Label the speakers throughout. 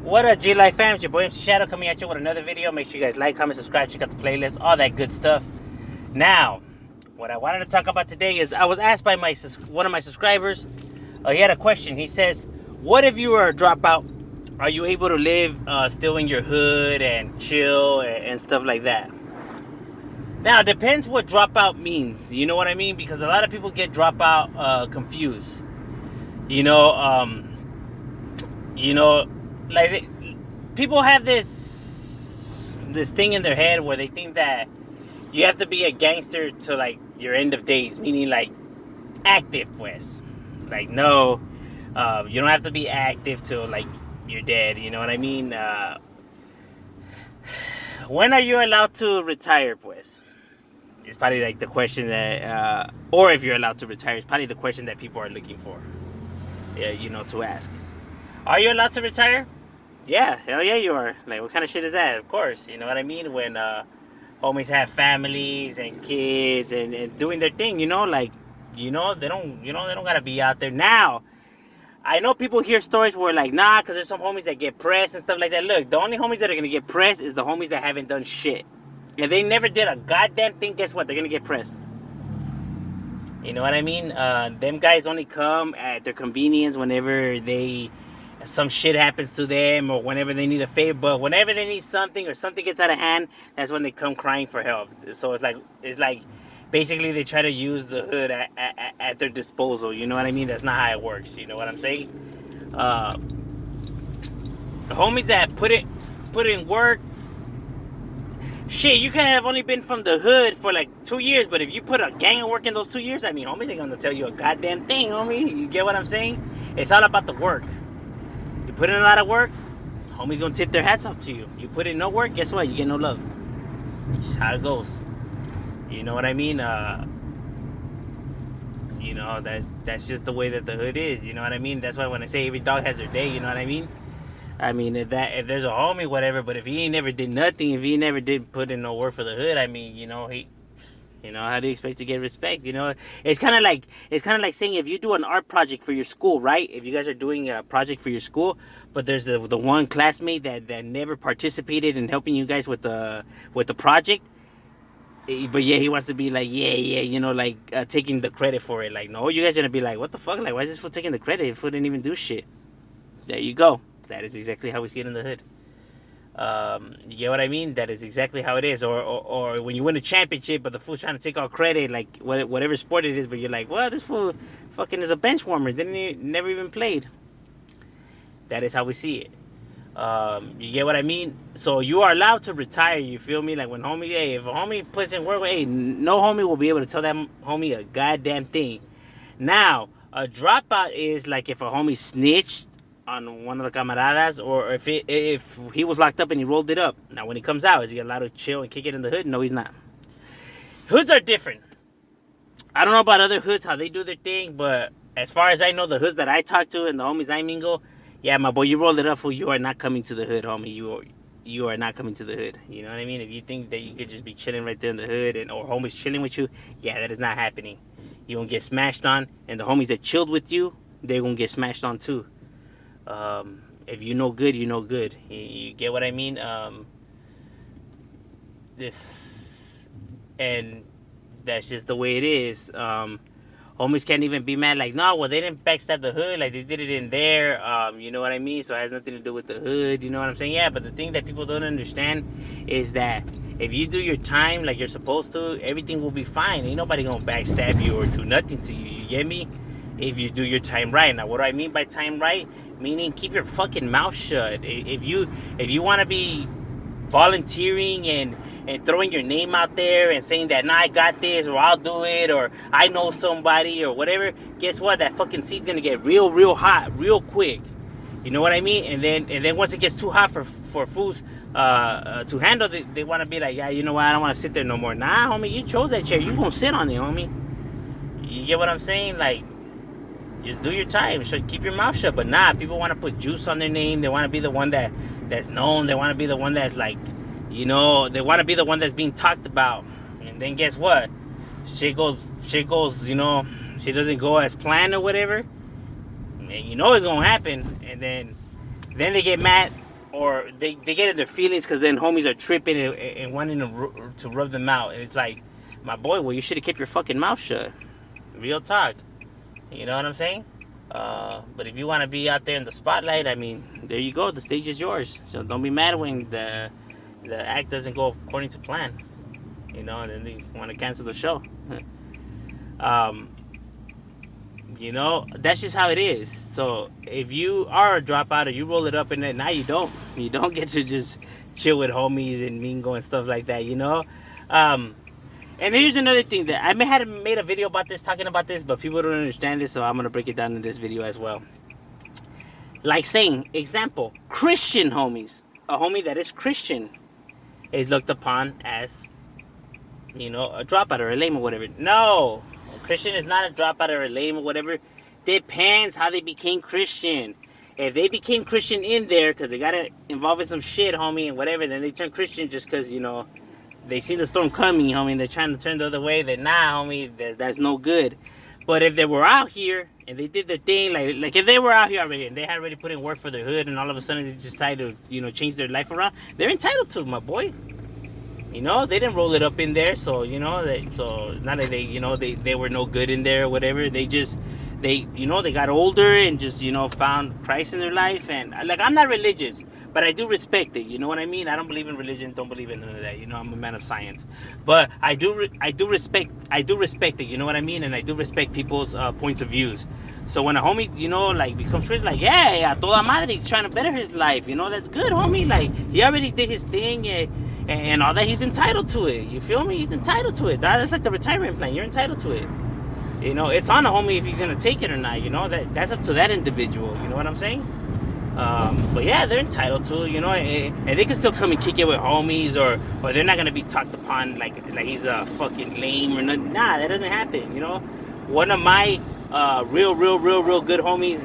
Speaker 1: What up, G Life fam? It's your boy MC Shadow coming at you with another video. Make sure you guys like, comment, subscribe, check out the playlist, all that good stuff. Now, what I wanted to talk about today is I was asked by one of my subscribers. He had a question. He says, "What if you were a dropout? Are you able to live still in your hood and chill and stuff like that?" Now, it depends what dropout means. You know what I mean? Because a lot of people get dropout confused. You know, like people have this thing in their head where they think that you have to be a gangster to like your end of days, meaning like active, pues. Like no, you don't have to be active till like you're dead. You know what I mean? When are you allowed to retire, pues? It's probably like the question that, or if you're allowed to retire, it's probably the question that people are looking for. Yeah, to ask. Are you allowed to retire? Yeah, hell yeah you are. Like, what kind of shit is that? Of course, you know what I mean? When homies have families and kids and doing their thing, like, they don't gotta be out there. Now, I know people hear stories where like, nah, because there's some homies that get pressed and stuff like that. Look, the only homies that are gonna get pressed is the homies that haven't done shit. If they never did a goddamn thing, guess what? They're gonna get pressed. You know what I mean? Them guys only come at their convenience whenever some shit happens to them or whenever they need a favor. But whenever they need something or something gets out of hand, that's when they come crying for help. So it's like basically they try to use the hood at their disposal. You know what I mean? That's not how it works. You know what I'm saying? The homies that put in work. Shit, you could have only been from the hood for like 2 years, but if you put a gang of work in those 2 years, I mean, homies ain't gonna tell you a goddamn thing, homie. You get what I'm saying? It's all about the work. You put in a lot of work, homies gonna tip their hats off to you. You put in no work, guess what? You get no love. That's how it goes. You know what I mean? That's just the way that the hood is. You know what I mean? That's why when I say every dog has their day, you know what I mean? I mean, if there's a homie, whatever, but if he ain't never did nothing, if he never did put in no work for the hood, I mean, how do you expect to get respect? It's kind of like saying if you do an art project for your school, right? If you guys are doing a project for your school, but there's the one classmate that never participated in helping you guys with the project, but yeah, he wants to be like, taking the credit for it. Like, no, you guys are gonna be like, what the fuck? Like, why is this fool taking the credit? If fool didn't even do shit. There you go. That is exactly how we see it in the hood. You get what I mean? That is exactly how it is. Or when you win a championship, but the fool's trying to take all credit, like whatever sport it is, but you're like, well, this fool fucking is a bench warmer. Never even played. That is how we see it. You get what I mean? So you are allowed to retire. You feel me? Like when if a homie puts in work, no homie will be able to tell that homie a goddamn thing. Now, a dropout is like if a homie snitched on one of the camaradas, or if he was locked up and he rolled it up. Now when he comes out, is he allowed to chill and kick it in the hood? No, he's not. Hoods are different. I don't know about other hoods, how they do their thing, but as far as I know, the hoods that I talk to and the homies I mingle, yeah, my boy, you rolled it up, fool, you are not coming to the hood, homie. You are not coming to the hood. You know what I mean? If you think that you could just be chilling right there in the hood or homies chilling with you, yeah, that is not happening. You're gonna get smashed on, and the homies that chilled with you, they're gonna get smashed on too. If you know good, you know good. You get what I mean? And that's just the way it is. Homies can't even be mad like, no, well, they didn't backstab the hood, like they did it in there. You know what I mean? So it has nothing to do with the hood. You know what I'm saying? Yeah, but the thing that people don't understand is that if you do your time like you're supposed to, everything will be fine. Ain't nobody gonna backstab you or do nothing to you. You get me? If you do your time right. Now, what do I mean by time right? Meaning keep your fucking mouth shut. If you want to be volunteering and throwing your name out there and saying that, nah, I got this, or I'll do it, or I know somebody, or whatever, guess what? That fucking seat's gonna get real hot real quick. You know what I mean? And then once it gets too hot for fools to handle, they want to be like, yeah, you know what? I don't want to sit there no more. Nah, homie, you chose that chair. You gonna sit on it, homie. You get what I'm saying? Like, just do your time. Keep your mouth shut. But nah, people want to put juice on their name. They want to be the one that's known. They want to be the one that's like, they want to be the one that's being talked about. And then guess what? Shit goes, shit doesn't go as planned or whatever. And it's going to happen. And then they get mad. or they get in their feelings because then homies are tripping and wanting to rub them out. And it's like, my boy, well, you should have kept your fucking mouth shut. Real talk. You know what I'm saying? But if you want to be out there in the spotlight, I mean, there you go. The stage is yours. So don't be mad when the act doesn't go according to plan. You know, and then they want to cancel the show. um, you know, that's just how it is. So if you are a dropout or you roll it up and then now you don't get to just chill with homies and mingle and stuff like that. You know. And here's another thing that I had made a video about this, talking about this, but people don't understand this, so I'm gonna break it down in this video as well. Like saying, example, Christian homies. A homie that is Christian is looked upon as, you know, a dropout or a lame or whatever. No, a Christian is not a dropout or a lame or whatever. Depends how they became Christian. If they became Christian in there because they got involved in some shit, homie, and whatever, then they turn Christian just because, you know, they see the storm coming, homie, and they're trying to turn the other way. Then nah, homie, that's no good. But if they were out here and they did their thing, like if they were out here already and they had already put in work for their hood, and all of a sudden they decide to, you know, change their life around, they're entitled to it, my boy. You know, they didn't roll it up in there, so you know, so not that they, you know, they were no good in there or whatever. They just, you know, they got older and just, you know, found Christ in their life. And like, I'm not religious, but I do respect it. You know what I mean? I don't believe in religion, don't believe in none of that. You know, I'm a man of science, but I do respect it. You know what I mean? And I do respect people's points of views. So when a homie, you know, like becomes Christian, like, yeah, a toda madre, he's trying to better his life. You know, that's good, homie. Like, he already did his thing, and all that. He's entitled to it. You feel me? He's entitled to it. That's like the retirement plan. You're entitled to it. You know, it's on the homie if he's gonna take it or not. You know, that's up to that individual. You know what I'm saying? But yeah, they're entitled to it, you know, and they can still come and kick it with homies, or they're not gonna be talked upon like he's a fucking lame or nothing. Nah, that doesn't happen. You know, one of my real good homies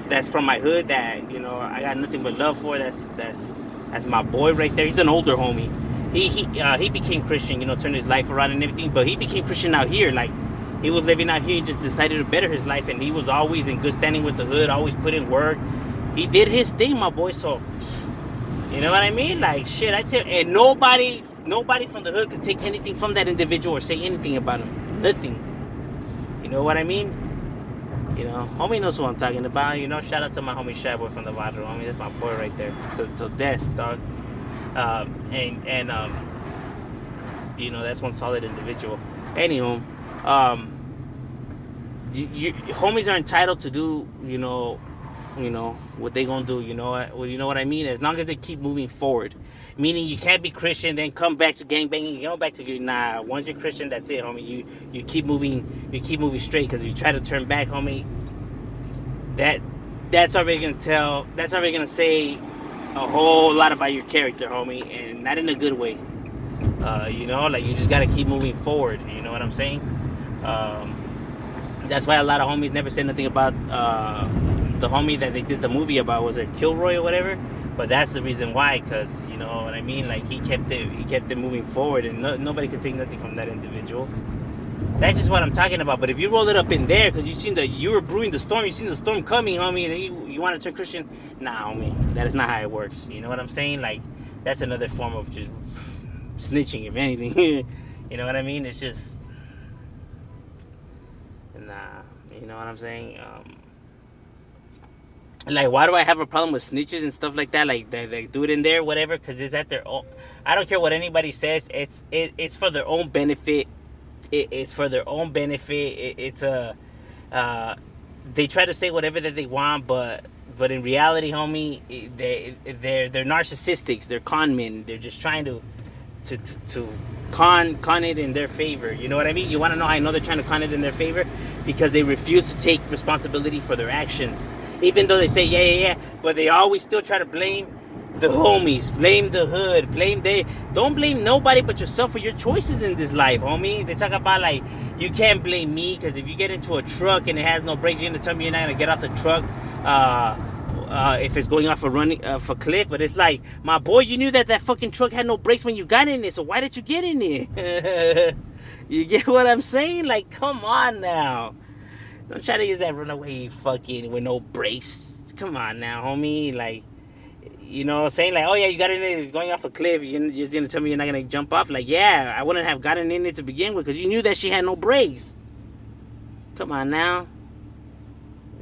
Speaker 1: that's from my hood, that, you know, I got nothing but love for. That's my boy right there. He's an older homie. He became Christian, you know, turned his life around and everything. But he became Christian out here, like. He was living out here and just decided to better his life, and he was always in good standing with the hood, always put in work. He did his thing, my boy. So, you know what I mean? Like, shit, I tell, and nobody from the hood could take anything from that individual or say anything about him. Nothing. You know what I mean? You know, homie knows who I'm talking about. You know, shout out to my homie Shy Boy from the Vajra. Homie, that's my boy right there. Till death, dog. You know, that's one solid individual. Anywho, homies are entitled to do, you know what they gonna do. You know what I mean? As long as they keep moving forward, meaning you can't be Christian then come back to gangbanging. You go back to, nah. Once you're Christian, that's it, homie. You keep moving straight. Because if you try to turn back, homie, that's already gonna say a whole lot about your character, homie, and not in a good way. You know, like, you just gotta keep moving forward. You know what I'm saying? That's why a lot of homies never said nothing about the homie that they did the movie about. Was it Kilroy or whatever? But that's the reason why, because, you know what I mean, like, he kept it moving forward, and nobody could take nothing from that individual. That's just what I'm talking about. But if you roll it up in there because you were brewing the storm, you seen the storm coming, homie, and you want to turn Christian, nah, homie, that is not how it works. You know what I'm saying? Like, that's another form of just snitching, if anything. You know what I mean? It's just, nah. You know what I'm saying? Like, why do I have a problem with snitches and stuff like that? Like, they do it in there, whatever, because it's at their own. I don't care what anybody says. It's for their own benefit. It's for their own benefit. They try to say whatever that they want, but in reality, homie, they're narcissistics. They're con men. They're just trying to con it in their favor. You know what I mean? You want to know how I know they're trying to con it in their favor? Because they refuse to take responsibility for their actions. Even though they say yeah, but they always still try to blame the homies, blame the hood, don't blame nobody but yourself for your choices in this life, homie. They talk about, like, you can't blame me because if you get into a truck and it has no brakes, you're gonna tell me you're not gonna get off the truck if it's going off a cliff. But it's like, my boy, you knew that fucking truck had no brakes when you got in it, so why did you get in it? You get what I'm saying? Like, come on now. Don't try to use that runaway fucking with no brakes. Come on now, homie. Like, You know, saying like, oh yeah, you got in it, it's going off a cliff. You're gonna tell me you're not gonna jump off? Like, yeah, I wouldn't have gotten in it to begin with because you knew that she had no brakes. Come on now.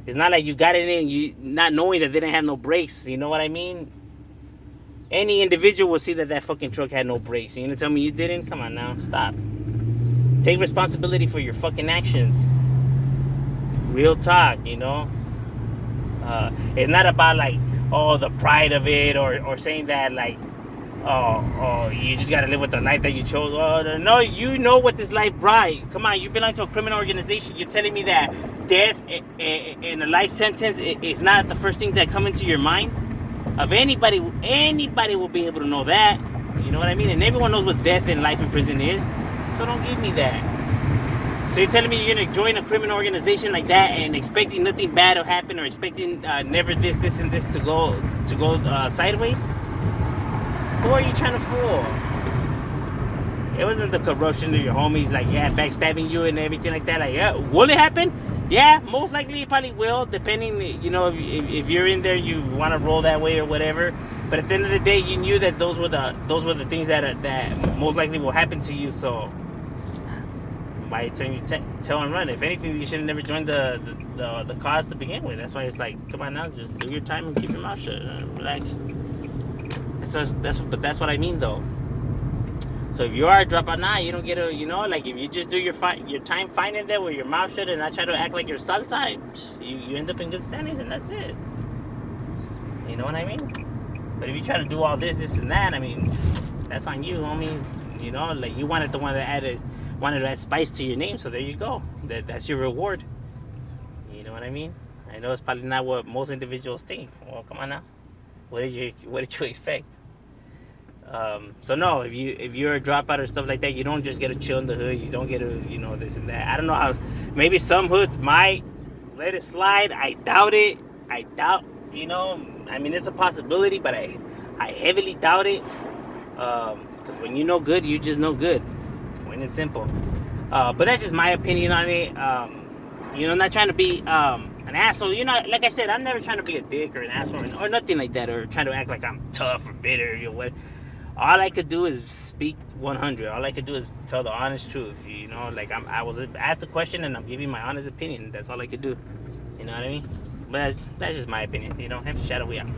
Speaker 1: It's not like you got it in you not knowing that they didn't have no brakes. You know what I mean? Any individual will see that that fucking truck had no brakes. You gonna tell me you didn't? Come on now, stop. Take responsibility for your fucking actions. Real talk, you know. It's not about like, oh, the pride of it, or saying that like, oh, you just gotta live with the life that you chose. Oh, no, you know what this life brought. Come on, you belong to a criminal organization. You're telling me that death and a life sentence is not the first thing that come into your mind? Of anybody will be able to know that. You know what I mean? And everyone knows what death and life in prison is. So don't give me that. So you're telling me you're gonna join a criminal organization like that and expecting nothing bad to happen, or expecting never this, and this to go sideways? Who are you trying to fool? It wasn't the corruption of your homies, like, yeah, backstabbing you and everything like that. Like, yeah, will it happen? Yeah, most likely it probably will, depending, you know, if you're in there, you want to roll that way or whatever. But at the end of the day, you knew that those were the things that most likely will happen to you. So why turn your tail and run? If anything, you should have never joined the cause to begin with. That's why it's like, come on now, just do your time and keep your mouth shut and relax. But that's what I mean though. So if you are a dropout now, you don't get a, you know, like if you just do your time finding there with your mouth shut and not try to act like you're salsa, you end up in good standings, and that's it. You know what I mean? But if you try to do all this and that, I mean, that's on you, homie. You know, like you wanted the one that wanted to add spice to your name, so there you go. That's your reward. You know what I mean? I know it's probably not what most individuals think. Well, come on now. What did you expect? So no, if you're a dropout or stuff like that, you don't just get to chill in the hood. You don't get to, you know, this and that. I don't know how. Maybe some hoods might let it slide. I doubt it. You know, I mean, it's a possibility, but I heavily doubt it. Because when you know good, you just know good. Plain and simple. But that's just my opinion on it. You know, not trying to be an asshole. You know, like I said, I'm never trying to be a dick or an asshole or nothing like that, or trying to act like I'm tough or bitter. You know what? All I could do is speak 100. All I could do is tell the honest truth. You know, like I was asked a question and I'm giving my honest opinion. That's all I could do. You know what I mean? But that's just my opinion. You know, have to shadow we out.